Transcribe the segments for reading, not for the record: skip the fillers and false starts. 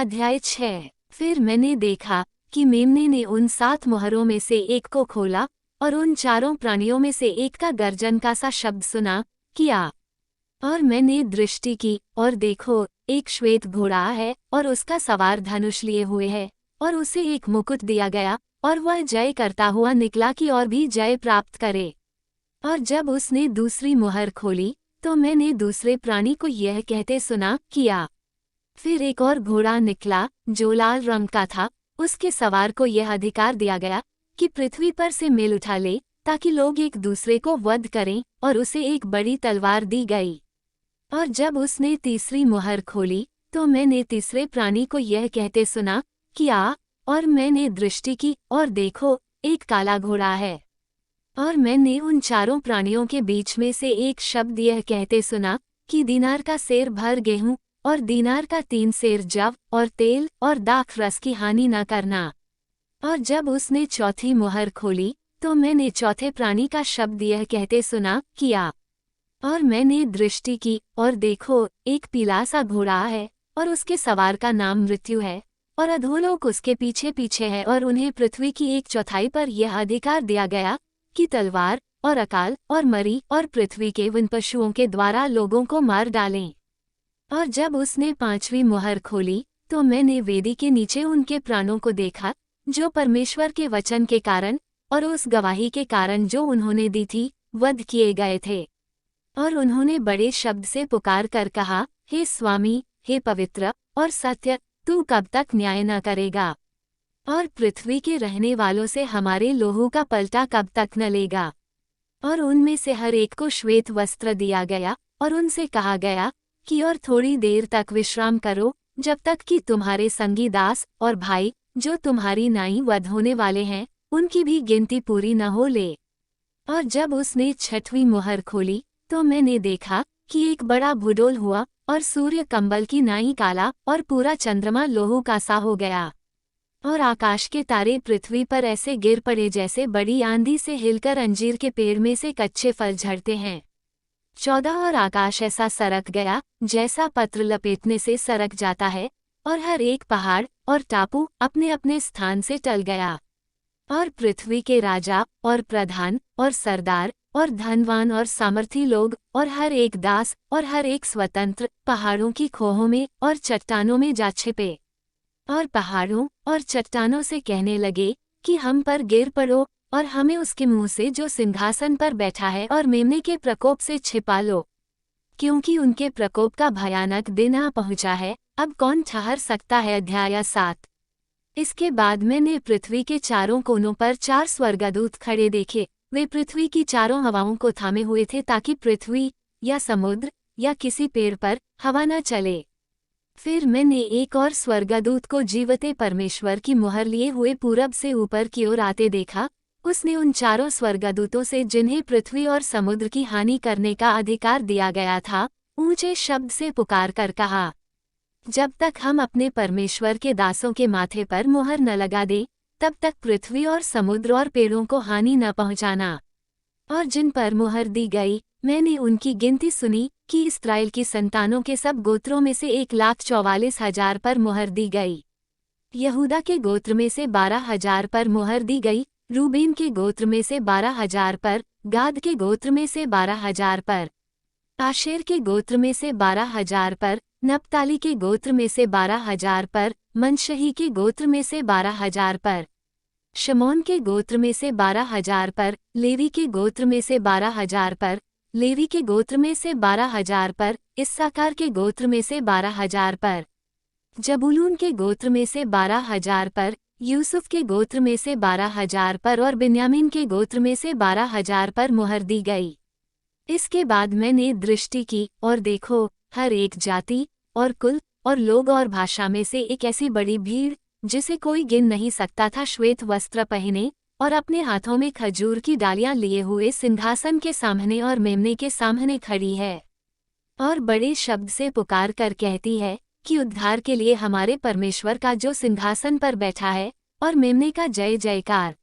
अध्याय 6। फिर मैंने देखा कि मेमने ने उन 7 मुहरों में से एक को खोला और उन चारों प्राणियों में से एक का गर्जन का सा शब्द सुना किया। और मैंने दृष्टि की और देखो, एक श्वेत घोड़ा है और उसका सवार धनुष लिए हुए है और उसे एक मुकुट दिया गया और वह जय करता हुआ निकला कि और भी जय प्राप्त करे। और जब उसने दूसरी मुहर खोली तो मैंने दूसरे प्राणी को यह कहते सुना किया। फिर एक और घोड़ा निकला जो लाल रंग का था, उसके सवार को यह अधिकार दिया गया कि पृथ्वी पर से मेल उठा ले ताकि लोग एक दूसरे को वध करें, और उसे एक बड़ी तलवार दी गई। और जब उसने तीसरी मुहर खोली तो मैंने तीसरे प्राणी को यह कहते सुना किया, और मैंने दृष्टि की और देखो, एक काला घोड़ा है। और मैंने उन चारों प्राणियों के बीच में से एक शब्द यह कहते सुना कि दीनार का सेर भर गेहूं और दीनार का 3 सेर जव और तेल और दाख रस की हानि न करना। और जब उसने चौथी मुहर खोली तो मैंने चौथे प्राणी का शब्द यह कहते सुना किया। और मैंने दृष्टि की और देखो, एक पीला सा घोड़ा है और उसके सवार का नाम मृत्यु है, और अधोलोक उसके पीछे पीछे है, और उन्हें पृथ्वी की 1/4 पर यह अधिकार दिया गया कि तलवार और अकाल और मरी और पृथ्वी के विन पशुओं के द्वारा लोगों को मार डालें। और जब उसने 5वीं मुहर खोली तो मैंने वेदी के नीचे उनके प्राणों को देखा जो परमेश्वर के वचन के कारण और उस गवाही के कारण जो उन्होंने दी थी वध किए गए थे। और उन्होंने बड़े शब्द से पुकार कर कहा, हे स्वामी, हे पवित्र और सत्य, तू कब तक न्याय न करेगा, और पृथ्वी के रहने वालों से हमारे लोहू का पलटा कब तक न लेगा। और उनमें से हर एक को श्वेत वस्त्र दिया गया और उनसे कहा गया कि और थोड़ी देर तक विश्राम करो, जब तक कि तुम्हारे संगी दास और भाई जो तुम्हारी नाई वध होने वाले हैं उनकी भी गिनती पूरी न हो ले। और जब उसने 6वीं मुहर खोली तो मैंने देखा कि एक बड़ा भूडोल हुआ और सूर्य कंबल की नाई काला और पूरा चंद्रमा लोहू का सा हो गया। और आकाश के तारे पृथ्वी पर ऐसे गिर पड़े जैसे बड़ी आंधी से हिलकर अंजीर के पेड़ में से कच्चे फल झड़ते हैं। 14 और आकाश ऐसा सरक गया जैसा पत्र लपेटने से सरक जाता है, और हर एक पहाड़ और टापू अपने अपने स्थान से टल गया। और पृथ्वी के राजा और प्रधान और सरदार और धनवान और सामर्थी लोग और हर एक दास और हर एक स्वतंत्र पहाड़ों की खोहों में और चट्टानों में जा छिपे, और पहाड़ों और चट्टानों से कहने लगे कि हम पर गिर पड़ो और हमें उसके मुंह से जो सिंहासन पर बैठा है और मेमने के प्रकोप से छिपा लो, क्योंकि उनके प्रकोप का भयानक दिन आ पहुंचा है। अब कौन ठहर सकता है। अध्याय 7। इसके बाद मैंने पृथ्वी के चारों कोनों पर 4 स्वर्गदूत खड़े देखे। वे पृथ्वी की चारों हवाओं को थामे हुए थे ताकि पृथ्वी या समुद्र या किसी पेड़ पर हवा न चले। फिर मैंने एक और स्वर्गदूत को जीवते परमेश्वर की मुहर लिए हुए पूरब से ऊपर की ओर आते देखा। उसने उन चारों स्वर्गदूतों से जिन्हें पृथ्वी और समुद्र की हानि करने का अधिकार दिया गया था, ऊंचे शब्द से पुकार कर कहा, जब तक हम अपने परमेश्वर के दासों के माथे पर मुहर न लगा दे, तब तक पृथ्वी और समुद्र और पेड़ों को हानि न पहुंचाना। और जिन पर मुहर दी गई, मैंने उनकी गिनती सुनी कि इस्राएल की संतानों के सब गोत्रों में से 1,44,000 पर मुहर दी गई। यहूदा के गोत्र में से 12,000 पर मुहर दी गई, रूबेन के गोत्र में से 12,000 पर, गाद के गोत्र में से 12,000 पर, आशेर के गोत्र में से 12,000 पर, नप्ताली के गोत्र में से 12,000 पर, मनशही के गोत्र में से 12,000 पर, शमोन के गोत्र में से 12,000 पर, लेवी के गोत्र में से 12,000 पर, लेवी के गोत्र में से 12,000 पर, इस्साकार के गोत्र में से 12,000 पर, जबूलून के गोत्र में से 12,000 पर, यूसुफ के गोत्र में से 12,000 पर और बिन्यामीन के गोत्र में से 12,000 पर मुहर दी गई। इसके बाद मैंने दृष्टि की और देखो, हर एक जाति और कुल और लोग और भाषा में से एक ऐसी बड़ी भीड़ जिसे कोई गिन नहीं सकता था, श्वेत वस्त्र पहने और अपने हाथों में खजूर की डालियां लिए हुए सिंहासन के सामने और मेमने के सामने खड़ी है, और बड़े शब्द से पुकार कर कहती है कि उद्धार के लिए हमारे परमेश्वर का जो सिंहासन पर बैठा है और मेमने का जय जयकार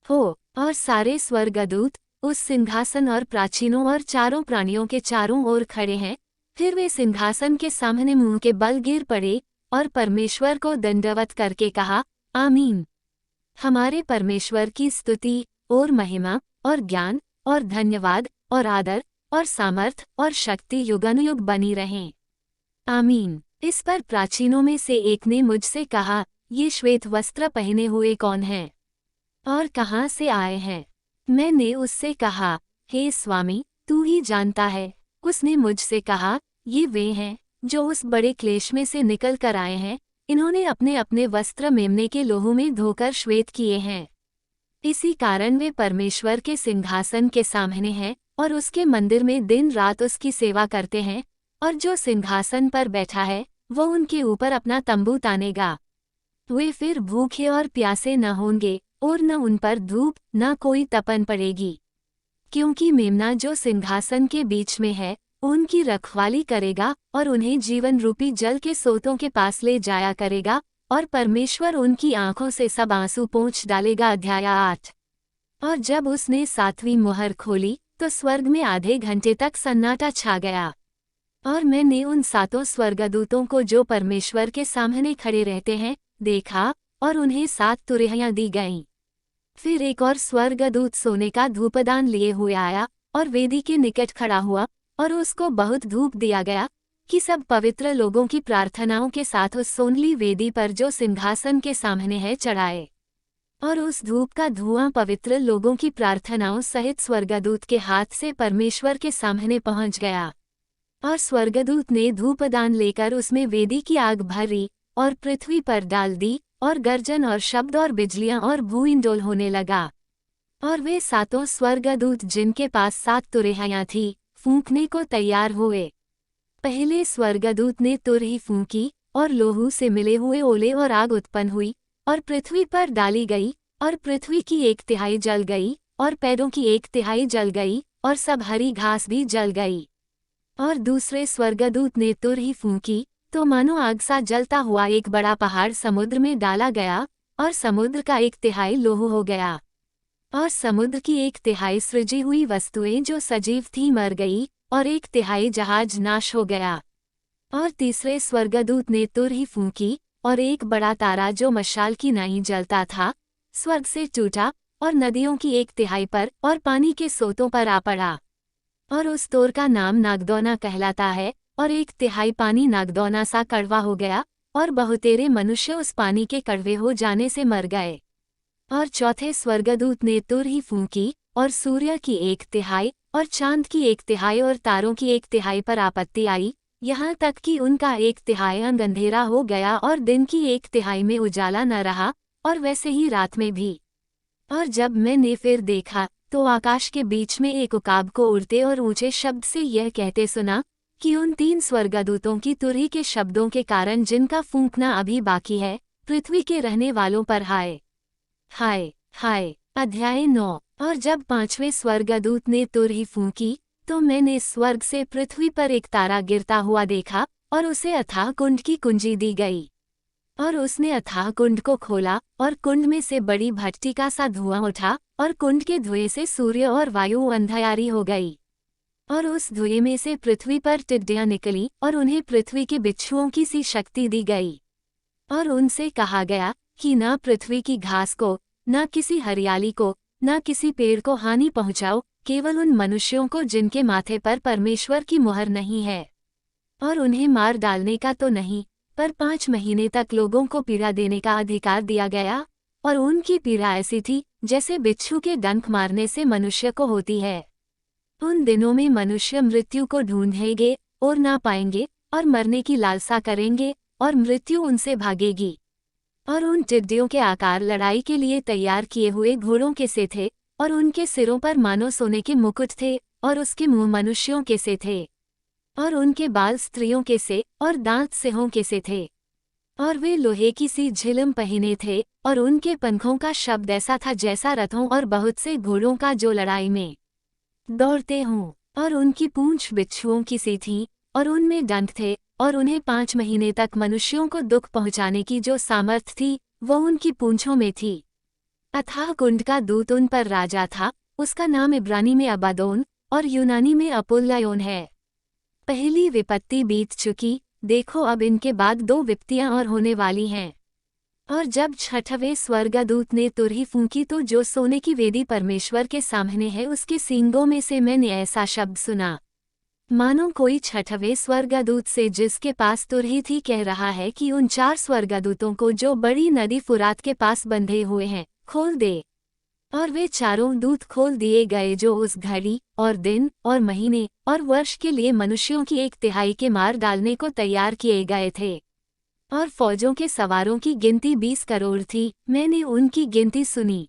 हो। और सारे स्वर्गदूत उस सिंहासन और प्राचीनों और चारों प्राणियों के चारों ओर खड़े हैं। फिर वे सिंहासन के सामने मुंह के बल गिर पड़े और परमेश्वर को दंडवत करके कहा, आमीन। हमारे परमेश्वर की स्तुति और महिमा और ज्ञान और धन्यवाद और आदर और सामर्थ और शक्ति युगानुयुग बनी रहें। आमीन। इस पर प्राचीनों में से एक ने मुझसे कहा, ये श्वेत वस्त्र पहने हुए कौन हैं? और कहाँ से आए हैं? मैंने उससे कहा, हे स्वामी, तू ही जानता है। उसने मुझसे कहा, ये वे हैं जो उस बड़े क्लेश में से निकल कर आए हैं। इन्होंने अपने अपने वस्त्र मेमने के लोहू में धोकर श्वेत किए हैं। इसी कारण वे परमेश्वर के सिंहासन के सामने हैं और उसके मंदिर में दिन रात उसकी सेवा करते हैं, और जो सिंहासन पर बैठा है वो उनके ऊपर अपना तंबू तानेगा। वे फिर भूखे और प्यासे न होंगे और न उन पर धूप न कोई तपन पड़ेगी, क्योंकि मेमना जो सिंहासन के बीच में है उनकी रखवाली करेगा और उन्हें जीवन रूपी जल के सोतों के पास ले जाया करेगा, और परमेश्वर उनकी आंखों से सब आंसू पोंछ डालेगा। अध्याय 8। और जब उसने 7वीं मुहर खोली तो स्वर्ग में आधे घंटे तक सन्नाटा छा गया, और मैंने उन 7 स्वर्गदूतों को जो परमेश्वर के सामने खड़े रहते हैं देखा, और उन्हें 7 तुरहियां दी गईं। फिर एक और स्वर्गदूत सोने का धूपदान लिए हुए आया और वेदी के निकट खड़ा हुआ, और उसको बहुत धूप दिया गया कि सब पवित्र लोगों की प्रार्थनाओं के साथ उस सोनली वेदी पर जो सिंहासन के सामने है चढ़ाए। और उस धूप का धुआं पवित्र लोगों की प्रार्थनाओं सहित स्वर्गदूत के हाथ से परमेश्वर के सामने पहुंच गया। और स्वर्गदूत ने धूपदान लेकर उसमें वेदी की आग भरी और पृथ्वी पर डाल दी, और गर्जन और शब्द और बिजलियां और भूइंडोल होने लगा। और वे 7 स्वर्गदूत जिनके पास 7 तुरहियां थी फूंकने को तैयार हुए। पहले स्वर्गदूत ने तुरही फूंकी, और लोहू से मिले हुए ओले और आग उत्पन्न हुई और पृथ्वी पर डाली गई, और पृथ्वी की 1/3 जल गई, और पेड़ों की 1/3 जल गई, और सब हरी घास भी जल गई। और दूसरे स्वर्गदूत ने तुरही फूंकी तो मानो आग सा जलता हुआ एक बड़ा पहाड़ समुद्र में डाला गया, और समुद्र का 1/3 लोहू हो गया। और समुद्र की 1/3 सृजी हुई वस्तुएं जो सजीव थी मर गई, और 1/3 जहाज नाश हो गया। और तीसरे स्वर्गदूत ने तुरही फूंकी, और एक बड़ा तारा जो मशाल की नाई जलता था स्वर्ग से टूटा, और नदियों की 1/3 पर और पानी के सोतों पर आ पड़ा। और उस तोर का नाम नागदौना कहलाता है, और 1/3 पानी नागदौना सा कड़वा हो गया, और बहुतेरे मनुष्य उस पानी के कड़वे हो जाने से मर गए। और चौथे स्वर्गदूत ने तुरही फूंकी, और सूर्य की 1/3 और चांद की 1/3 और तारों की 1/3 पर आपत्ति आई, यहाँ तक कि उनका 1/3 अंग अंधेरा हो गया, और दिन की 1/3 में उजाला न रहा, और वैसे ही रात में भी। और जब मैंने फिर देखा तो आकाश के बीच में एक उकाब को उड़ते और ऊंचे शब्द से यह कहते सुना कि उन 3 स्वर्गदूतों की तुरही के शब्दों के कारण जिनका फूंकना अभी बाकी है, पृथ्वी के रहने वालों पर हाय हाय हाय। अध्याय 9। और जब 5वें स्वर्गदूत ने तुरही फूंकी तो मैंने स्वर्ग से पृथ्वी पर एक तारा गिरता हुआ देखा, और उसे अथाह कुंड की कुंजी दी गई। और उसने अथाह कुंड को खोला, और कुंड में से बड़ी भट्टिका सा धुआं उठा, और कुंड के धुएं से सूर्य और वायु अंधियारी हो गई। और उस धुएं में से पृथ्वी पर टिड्डियां निकली, और उन्हें पृथ्वी के बिच्छुओं की सी शक्ति दी गई। और उनसे कहा गया कि न पृथ्वी की घास को, न किसी हरियाली को, न किसी पेड़ को हानि पहुंचाओ, केवल उन मनुष्यों को जिनके माथे पर परमेश्वर की मुहर नहीं है। और उन्हें मार डालने का तो नहीं, पर 5 महीने तक लोगों को पीड़ा देने का अधिकार दिया गया, और उनकी पीड़ा ऐसी थी जैसे बिच्छू के डंक मारने से मनुष्य को होती है। उन दिनों में मनुष्य मृत्यु को ढूंढेंगे और ना पाएंगे, और मरने की लालसा करेंगे, और मृत्यु उनसे भागेगी। और उन टिड्डियों के आकार लड़ाई के लिए तैयार किए हुए घोड़ों के से थे, और उनके सिरों पर मानो सोने के मुकुट थे, और उसके मुंह मनुष्यों के से थे, और उनके बाल स्त्रियों के से, और दांत सिंहों के से थे। और वे लोहे की सी झिलम पहने थे, और उनके पंखों का शब्द ऐसा था जैसा रथों और बहुत से घोड़ों का जो लड़ाई में दौड़ते हों। और उनकी पूंछ बिच्छुओं की सी थी, और उनमें डंक थे, और उन्हें 5 महीने तक मनुष्यों को दुख पहुंचाने की जो सामर्थ थी वो उनकी पूंछों में थी। अथाह कुंड का दूत उन पर राजा था, उसका नाम इब्रानी में अबादोन और यूनानी में अपुल्लायोन है। पहली विपत्ति बीत चुकी, देखो अब इनके बाद 2 विपत्तियां और होने वाली हैं। और जब छठवें स्वर्गदूत ने तुरही फूंकी तो जो सोने की वेदी परमेश्वर के सामने है उसके सींगों में से मैंने ऐसा शब्द सुना, मानो कोई छठवें स्वर्गदूत से जिसके पास तुरही थी कह रहा है कि उन 4 स्वर्गदूतों को जो बड़ी नदी फुरात के पास बंधे हुए हैं खोल दे। और वे चारों दूत खोल दिए गए जो उस घड़ी और दिन और महीने और वर्ष के लिए मनुष्यों की 1/3 के मार डालने को तैयार किए गए थे। और फौजों के सवारों की गिनती 20 करोड़ थी। मैंने उनकी गिनती सुनी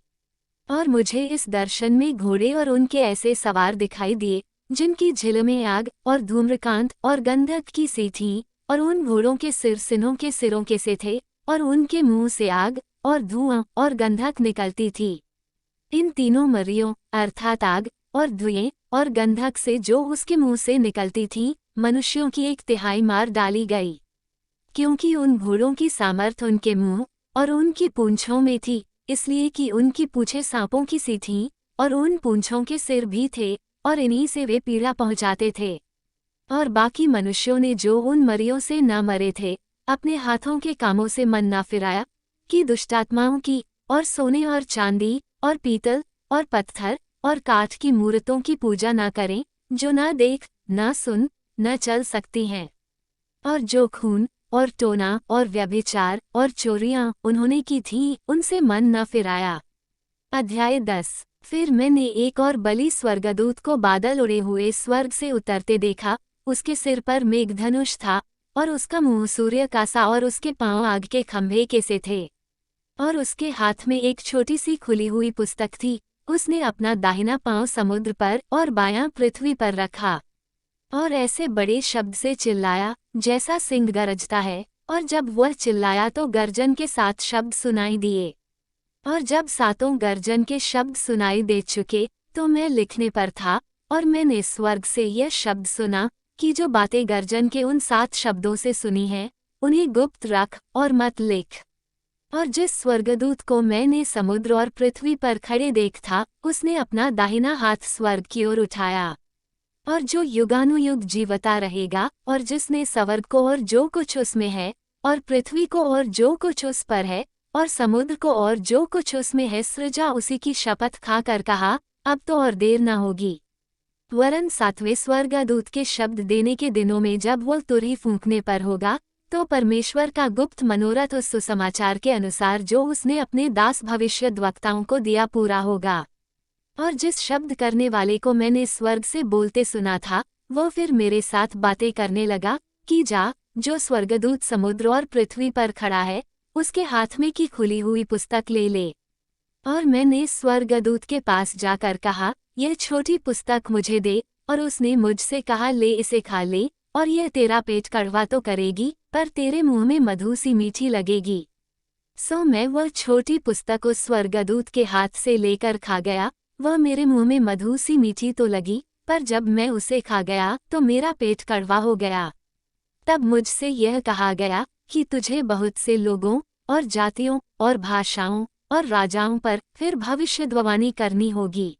और मुझे इस दर्शन में घोड़े और उनके ऐसे सवार दिखाई दिए जिनकी झिलमें आग और धूम्रकांत और गंधक की सी थीं, और उन घोड़ों के सिर सिनों के सिरों के से थे, और उनके मुंह से आग और धुआं और गंधक निकलती थी। इन तीनों मरियों अर्थात आग और धुएं और गंधक से जो उसके मुंह से निकलती थीं, मनुष्यों की 1/3 मार डाली गई, क्योंकि उन घोड़ों की सामर्थ उनके मुंह और उनकी पूंछों में थी, इसलिए कि उनकी पूंछें सांपों की सी थीं और उन पूंछों के सिर भी थे, और इन्हीं से वे पीड़ा पहुंचाते थे। और बाकी मनुष्यों ने जो उन मरियों से न मरे थे अपने हाथों के कामों से मन न फिराया कि दुष्टात्माओं की और सोने और चांदी और पीतल और पत्थर और काठ की मूर्तों की पूजा न करें, जो न देख न सुन न चल सकती हैं। और जो खून और टोना और व्यभिचार और चोरियां उन्होंने की थीं उनसे मन न फिराया। अध्याय 10। फिर मैंने एक और बलि स्वर्गदूत को बादल उड़े हुए स्वर्ग से उतरते देखा। उसके सिर पर मेघधनुष था और उसका मुंह सूर्य का सा और उसके पांव आग के खंभे के से थे। और उसके हाथ में एक छोटी सी खुली हुई पुस्तक थी। उसने अपना दाहिना पांव समुद्र पर और बायां पृथ्वी पर रखा और ऐसे बड़े शब्द से चिल्लाया जैसा सिंह गरजता है। और जब वह चिल्लाया तो गर्जन के 7 शब्द सुनाई दिए। और जब 7 गर्जन के शब्द सुनाई दे चुके तो मैं लिखने पर था, और मैंने स्वर्ग से यह शब्द सुना कि जो बातें गर्जन के उन 7 शब्दों से सुनी हैं उन्हें गुप्त रख और मत लिख। और जिस स्वर्गदूत को मैंने समुद्र और पृथ्वी पर खड़े देख था उसने अपना दाहिना हाथ स्वर्ग की ओर उठाया। और जो युगानुयुग जीवता रहेगा, और जिसने स्वर्ग को और जो कुछ उसमें है, और पृथ्वी को और जो कुछ उस पर है, और समुद्र को और जो कुछ उसमें है सृजा, उसी की शपथ खाकर कहा, अब तो और देर न होगी। वरन 7वें स्वर्गदूत के शब्द देने के दिनों में जब वो तुरही फूंकने पर होगा, तो परमेश्वर का गुप्त मनोरथ उस सुसमाचार के अनुसार जो उसने अपने दास भविष्यद्वक्ताओं को दिया पूरा होगा। और जिस शब्द करने वाले को मैंने स्वर्ग से बोलते सुना था वो फिर मेरे साथ बातें करने लगा कि जा, जो स्वर्गदूत समुद्र और पृथ्वी पर खड़ा है उसके हाथ में की खुली हुई पुस्तक ले ले। और मैंने स्वर्गदूत के पास जाकर कहा, यह छोटी पुस्तक मुझे दे। और उसने मुझसे कहा, ले इसे खा ले, और यह तेरा पेट कड़वा तो करेगी पर तेरे मुंह में मधु सी मीठी लगेगी। सो मैं वह छोटी पुस्तक उस स्वर्गदूत के हाथ से लेकर खा गया। वह मेरे मुंह में मधु सी मीठी तो लगी, पर जब मैं उसे खा गया तो मेरा पेट कड़वा हो गया। तब मुझसे यह कहा गया कि तुझे बहुत से लोगों और जातियों और भाषाओं और राजाओं पर फिर भविष्यद्वाणी करनी होगी।